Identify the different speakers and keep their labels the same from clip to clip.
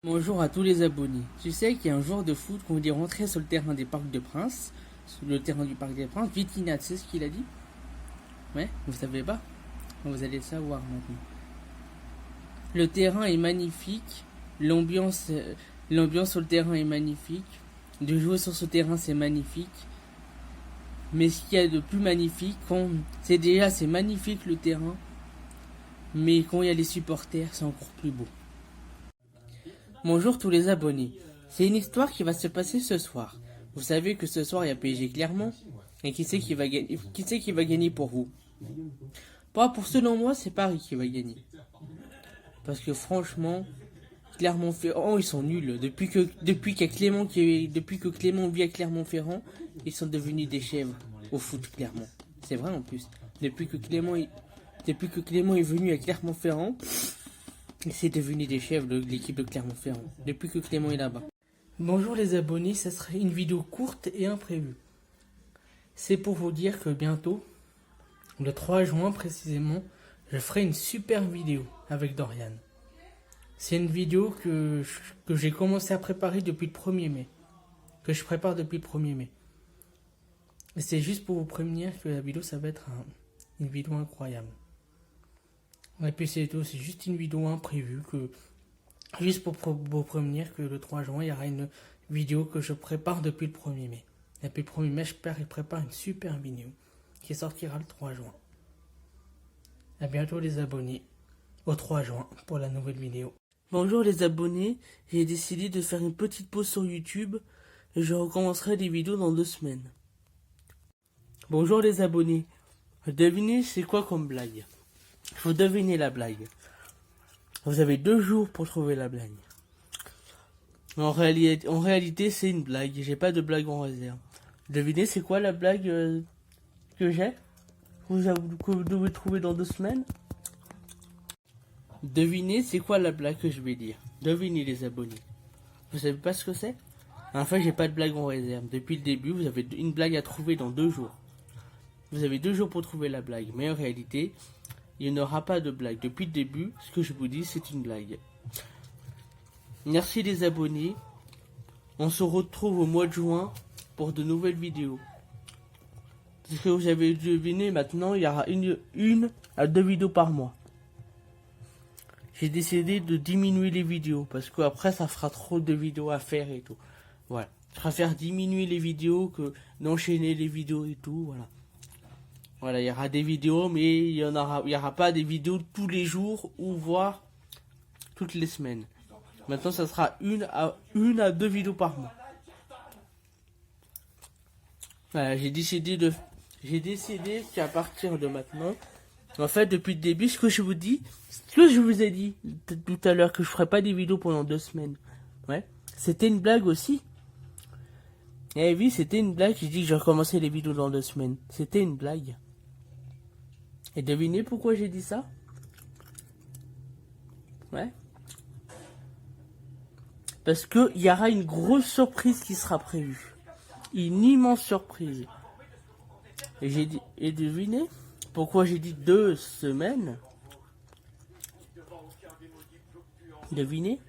Speaker 1: Bonjour à tous les abonnés. Tu sais qu'il y a un joueur de foot qu'on dit rentrer sur le terrain des Parcs des Princes, sur le terrain du Parc des Princes, Vitinha, tu sais ce qu'il a dit? Ouais, vous savez pas? Vous allez le savoir maintenant. Le terrain est magnifique, l'ambiance sur le terrain est magnifique, de jouer sur ce terrain c'est magnifique, mais ce qu'il y a de plus magnifique, c'est magnifique le terrain, mais quand il y a les supporters c'est encore plus beau. Bonjour tous les abonnés. C'est une histoire qui va se passer ce soir. Vous savez que ce soir il y a PSG Clermont. Et qui c'est qui va gagner pour vous? Pour selon moi, c'est Paris qui va gagner. Parce que franchement, Clermont-Ferrand, ils sont nuls. Depuis que Clément vit à Clermont-Ferrand, ils sont devenus des chèvres au foot Clermont. C'est vrai en plus. Depuis que Clément est venu à Clermont-Ferrand, c'est devenu des chefs de l'équipe de Clermont-Ferrand, depuis que Clément est là-bas. Bonjour les abonnés, ça sera une vidéo courte et imprévue. C'est pour vous dire que bientôt, le 3 juin précisément, je ferai une super vidéo avec Dorian. C'est une vidéo que j'ai commencé à préparer depuis le 1er mai. Que je prépare depuis le 1er mai. Et c'est juste pour vous prévenir que la vidéo, ça va être une vidéo incroyable. Et puis c'est tout, c'est juste une vidéo imprévue, juste pour vous prévenir que le 3 juin, il y aura une vidéo que je prépare depuis le 1er mai. Et puis le 1er mai, je prépare une super vidéo qui sortira le 3 juin. À bientôt les abonnés, au 3 juin pour la nouvelle vidéo. Bonjour les abonnés, j'ai décidé de faire une petite pause sur YouTube et je recommencerai les vidéos dans 2 semaines. Bonjour les abonnés, devinez c'est quoi comme blague? Il faut deviner la blague. Vous avez 2 jours pour trouver la blague. En réalité, c'est une blague. J'ai pas de blague en réserve. Devinez, c'est quoi la blague que j'ai? Que vous devez trouver dans 2 semaines? Devinez, c'est quoi la blague que je vais dire? Devinez les abonnés. Vous savez pas ce que c'est? Enfin, j'ai pas de blague en réserve. Depuis le début, vous avez une blague à trouver dans 2 jours. Vous avez 2 jours pour trouver la blague. Mais en réalité, il n'y aura pas de blague. Depuis le début, ce que je vous dis, c'est une blague. Merci les abonnés. On se retrouve au mois de juin pour de nouvelles vidéos. Ce que vous avez deviné, maintenant, il y aura une à 2 vidéos par mois. J'ai décidé de diminuer les vidéos parce qu'après, ça fera trop de vidéos à faire et tout. Voilà. Je préfère diminuer les vidéos que d'enchaîner les vidéos et tout. Voilà. Voilà, il y aura des vidéos, mais il y aura pas des vidéos tous les jours ou voire toutes les semaines. Maintenant, ça sera une à 2 vidéos par mois. Voilà, j'ai décidé qu'à partir de maintenant, en fait, depuis le début, ce que je vous ai dit tout à l'heure, que je ferai pas des vidéos pendant 2 semaines. Ouais, c'était une blague aussi. Eh oui, c'était une blague. J'ai dit que je recommençais les vidéos dans 2 semaines. C'était une blague. Et devinez pourquoi j'ai dit ça? Ouais. Parce qu'il y aura une grosse surprise qui sera prévue. Une immense surprise. Et devinez pourquoi j'ai dit 2 semaines? Devinez?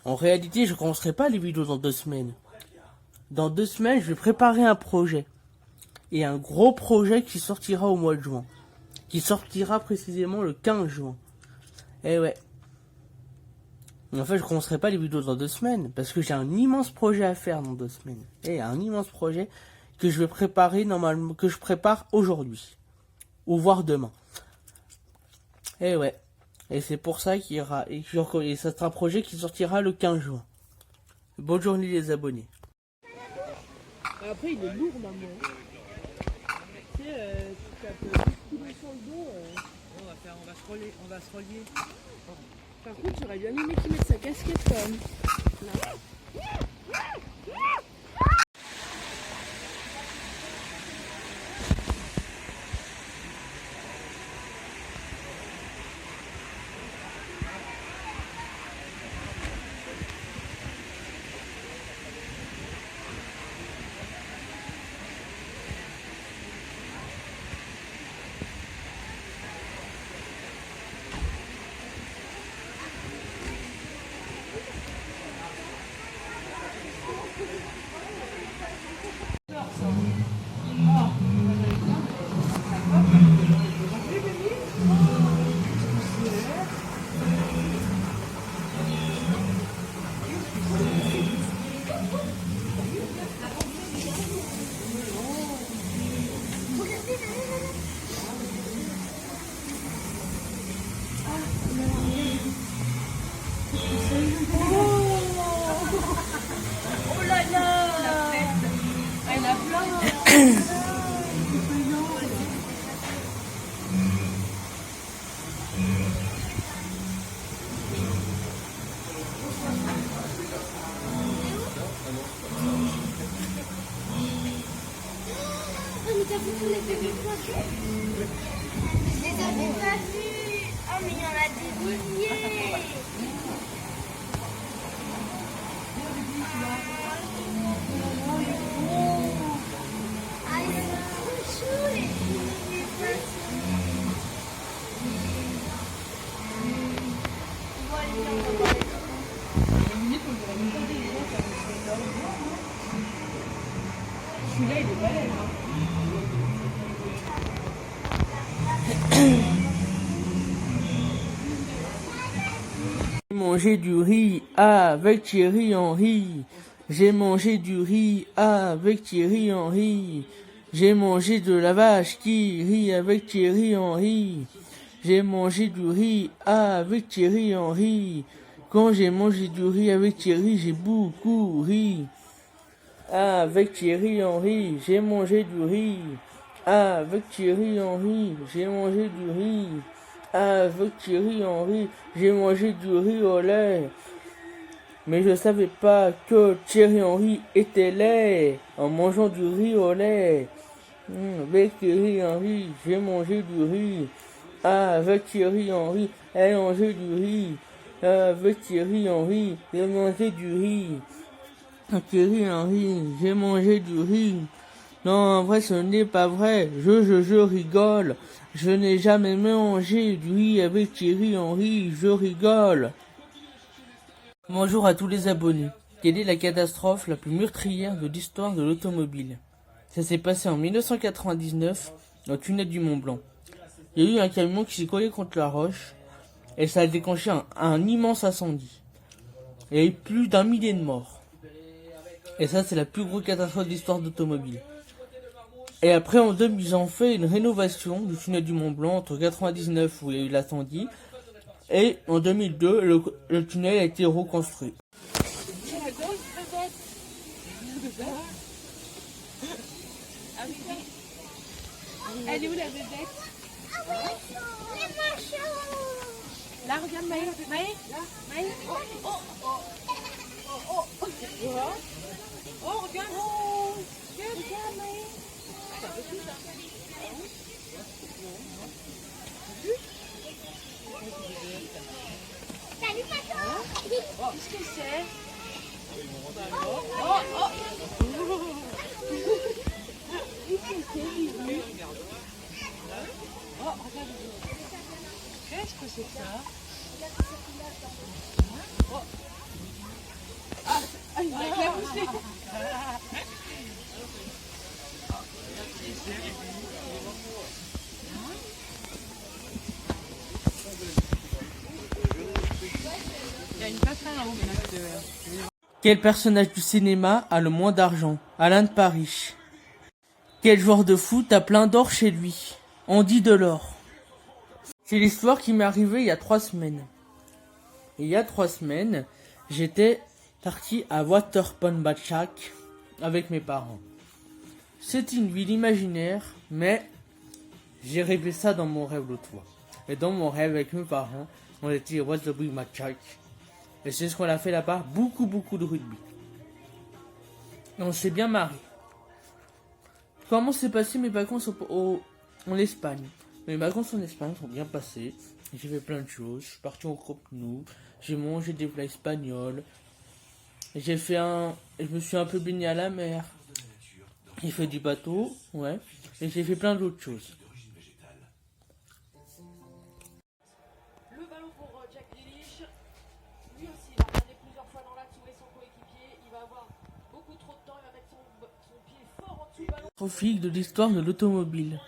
Speaker 1: En réalité, je ne commencerai pas les vidéos dans 2 semaines. Dans 2 semaines, je vais préparer un projet. Et un gros projet qui sortira au mois de juin. Qui sortira précisément le 15 juin. Eh ouais. En fait, je ne commencerai pas les vidéos dans 2 semaines. Parce que j'ai un immense projet à faire dans 2 semaines. Et un immense projet que je vais préparer normalement, que je prépare aujourd'hui. Ou voire demain. Eh ouais. Et c'est pour ça qu'il y aura. Et ça sera un projet qui sortira le 15 juin. Bonne journée les abonnés.
Speaker 2: Après, il est lourd, maman. Tu sais, tu tapes beaucoup sur le dos.
Speaker 1: On va se relier.
Speaker 2: Par contre, j'aurais bien aimé qu'il mette sa casquette quand même. Là. Oh là là. Elle a plein.
Speaker 3: Mais t'as vu tous les bébés poissons? Je les avais pas vus. Oh, mais il y en a des milliers. Ah, ils sont trop chauds, les poissons. On va aller faire un peu.
Speaker 2: Celui-là, il est balèze.
Speaker 1: J'ai mangé du riz avec Thierry Henry. J'ai mangé du riz avec Thierry Henry. J'ai mangé de la vache qui rit avec Thierry Henry. J'ai mangé du riz avec Thierry Henry. Quand j'ai mangé du riz avec Thierry, j'ai beaucoup ri. Avec Thierry Henry, j'ai mangé du riz. Avec Thierry Henry, j'ai mangé du riz. Avec Thierry Henry, j'ai mangé du riz au lait. Mais je savais pas que Thierry Henry était laid en mangeant du riz au lait. Avec Thierry Henry, j'ai mangé du riz. Avec Thierry Henry, elle mangeait du riz. Avec Thierry Henry, j'ai mangé du riz. Thierry Henry, j'ai mangé du riz. Non, en vrai, ce n'est pas vrai. Je rigole. Je n'ai jamais mangé du riz avec Thierry Henry. Je rigole. Bonjour à tous les abonnés. Quelle est la catastrophe la plus meurtrière de l'histoire de l'automobile? Ça s'est passé en 1999, au tunnel du Mont Blanc. Il y a eu un camion qui s'est collé contre la roche et ça a déclenché un immense incendie. Il y a eu plus d'1 millier de morts. Et ça, c'est la plus grosse catastrophe de l'histoire d'automobile. Et après, en 2000, ils ont fait une rénovation du tunnel du Mont Blanc entre 99 où il y a eu l'incendie et en 2002, le tunnel a été reconstruit.
Speaker 2: C'est la grosse bébête. Ah oui, oui. Elle est où la bébête?
Speaker 3: Les machins.
Speaker 2: Là, regarde Maë. Maë. Maë. Oh, oh, oh. Oh, oh. Oh, regarde. Oh, regarde Maë.
Speaker 3: Salut, papa.
Speaker 2: Qu'est-ce que c'est? Oh, oh. Qu'est-ce que c'est, Bibi? Oh, regarde. Qu'est-ce que c'est que ça? Oh. Ah, il m'a éclaboussé. Il y a une passerelle en haut, mais là,
Speaker 1: Quel personnage du cinéma a le moins d'argent? Alain de Paris. Quel joueur de foot a plein d'or chez lui? Andy Delors. C'est l'histoire qui m'est arrivée il y a 3 semaines. Il y a 3 semaines, j'étais parti à Waterpoonbachak avec mes parents. C'est une ville imaginaire, mais j'ai rêvé ça dans mon rêve l'autre fois. Et dans mon rêve avec mes parents, on était à Waterpoonbachak. Et c'est ce qu'on a fait là-bas, beaucoup de rugby. Et on s'est bien marré. Comment s'est passé mes vacances en Espagne? Mes vacances en Espagne sont bien passées. J'ai fait plein de choses. Je suis parti au Camp Nou. J'ai mangé des plats espagnols. Je me suis un peu baigné à la mer. J'ai fait du bateau, ouais. Et j'ai fait plein d'autres choses.
Speaker 2: le ballon pour Jack Grealish. Lui aussi, il va regarder plusieurs fois dans l'axe où est son coéquipier. Il va avoir beaucoup trop de temps. Il va mettre son pied fort en dessous du ballon.
Speaker 1: Catastrophique de l'histoire de l'automobile.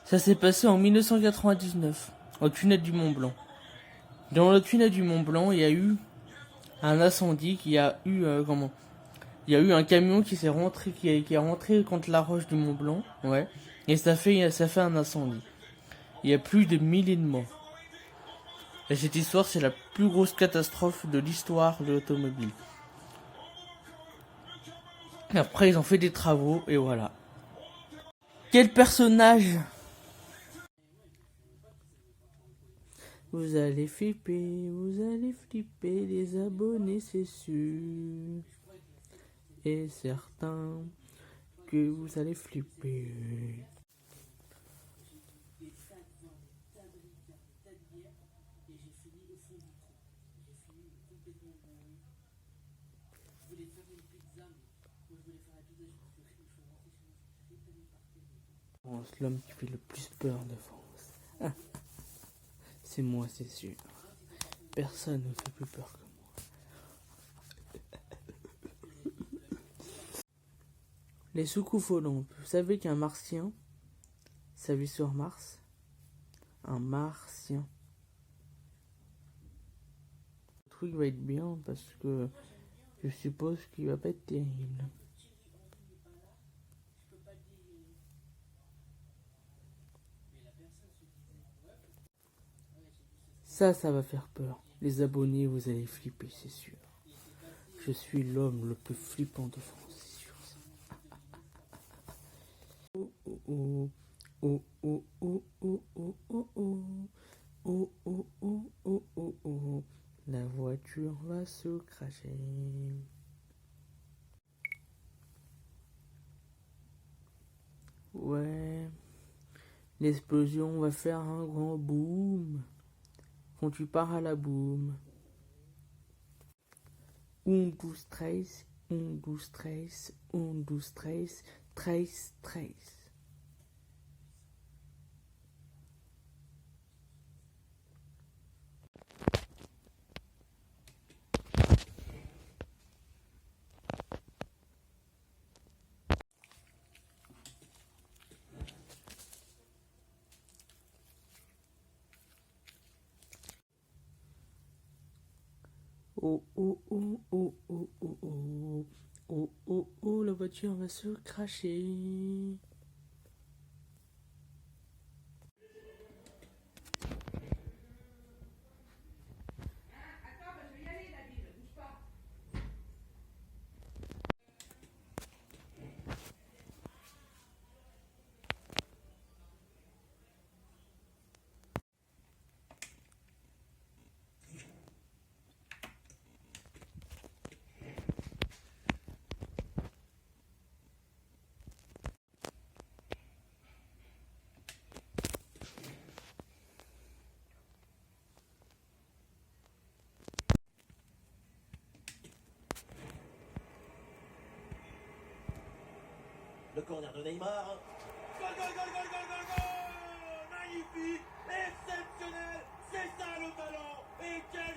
Speaker 1: Ça s'est passé en 1999, au tunnel du Mont Blanc. Dans le tunnel du Mont Blanc, il y a eu un incendie, il y a eu un camion qui est rentré contre la roche du Mont Blanc, ouais. Et ça fait un incendie. Il y a plus de milliers de morts. Et cette histoire, c'est la plus grosse catastrophe de l'histoire de l'automobile. Après, ils ont fait des travaux et voilà. Quel personnage! Vous allez flipper, les abonnés, c'est sûr. Et certain que vous allez flipper. L'homme qui fait le plus peur de France. C'est moi, c'est sûr. Personne ne fait plus peur que moi. Les soucoupes. Vous savez qu'un martien, ça vit sur Mars? Un martien. Le truc va être bien parce que je suppose qu'il va pas être terrible. Ça va faire peur. Les abonnés, vous allez flipper, c'est sûr. Je suis l'homme le plus flippant de France, c'est sûr ça. Oh oh oh oh oh oh oh oh oh oh oh oh oh oh oh. La voiture va se cracher. Ouais. L'explosion va faire un grand boom. Quand tu pars à la boum. 1, 12, 13, 1, 12, 13, 1, 12, 13, 13, 13. Oh oh oh oh oh oh oh oh oh oh, la voiture va se cracher.
Speaker 4: Le corner de Neymar. Goal, goal, goal, goal, goal, goal, goal. Magnifique, exceptionnel, c'est ça le talent. Et quel